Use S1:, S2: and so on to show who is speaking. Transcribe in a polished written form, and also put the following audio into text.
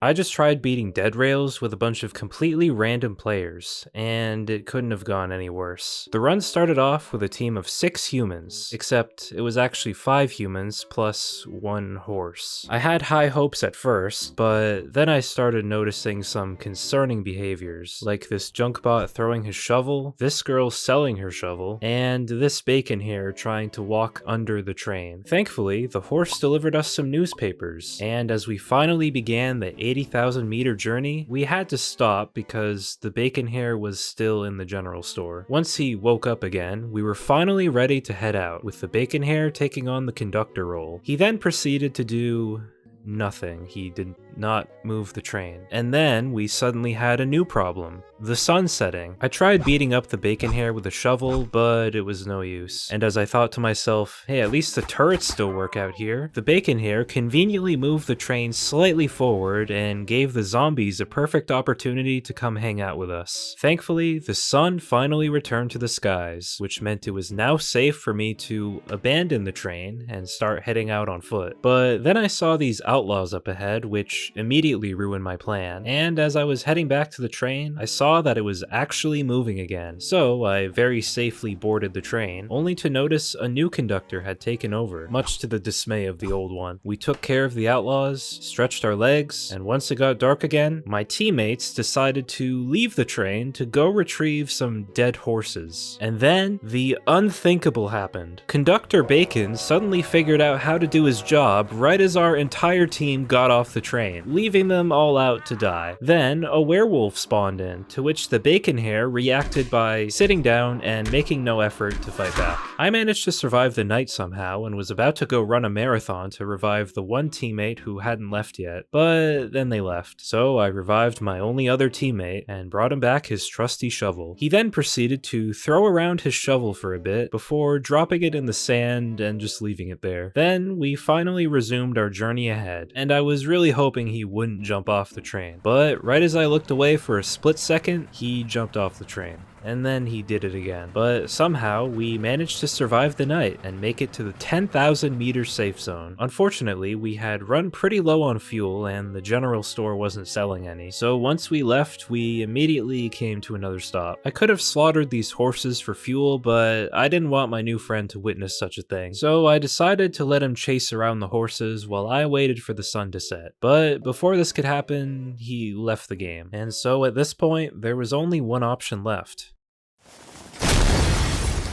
S1: I just tried beating Dead Rails with a bunch of completely random players, and it couldn't have gone any worse. The run started off with a team of 6 humans, except it was actually 5 humans plus 1 horse. I had high hopes at first, but then I started noticing some concerning behaviors, like this junk bot throwing his shovel, this girl selling her shovel, and this bacon here trying to walk under the train. Thankfully, the horse delivered us some newspapers, and as we finally began the 80,000 meter journey, we had to stop because the bacon hair was still in the general store. Once he woke up again, we were finally ready to head out, with the bacon hair taking on the conductor role. He then proceeded to do nothing. He did not move the train. And then we suddenly had a new problem. The sun setting. I tried beating up the bacon hair with a shovel, but it was no use. And as I thought to myself, hey, at least the turrets still work out here, the bacon hair conveniently moved the train slightly forward and gave the zombies a perfect opportunity to come hang out with us. Thankfully, the sun finally returned to the skies, which meant it was now safe for me to abandon the train and start heading out on foot. But then I saw these outlaws up ahead, which immediately ruined my plan. And as I was heading back to the train, I saw that it was actually moving again. So I very safely boarded the train, only to notice a new conductor had taken over, much to the dismay of the old one. We took care of the outlaws, stretched our legs, and once it got dark again, my teammates decided to leave the train to go retrieve some dead horses. And then the unthinkable happened. Conductor Bacon suddenly figured out how to do his job right as our entire team got off the train, leaving them all out to die. Then a werewolf spawned in, to which the bacon hair reacted by sitting down and making no effort to fight back. I managed to survive the night somehow and was about to go run a marathon to revive the one teammate who hadn't left yet, but then they left. So I revived my only other teammate and brought him back his trusty shovel. He then proceeded to throw around his shovel for a bit before dropping it in the sand and just leaving it there. Then we finally resumed our journey ahead, and I was really hoping he wouldn't jump off the train. But right as I looked away for a split second, he jumped off the train. And then he did it again. But somehow, we managed to survive the night and make it to the 10,000 meter safe zone. Unfortunately, we had run pretty low on fuel and the general store wasn't selling any. So once we left, we immediately came to another stop. I could have slaughtered these horses for fuel, but I didn't want my new friend to witness such a thing. So I decided to let him chase around the horses while I waited for the sun to set. But before this could happen, he left the game. And so at this point, there was only one option left.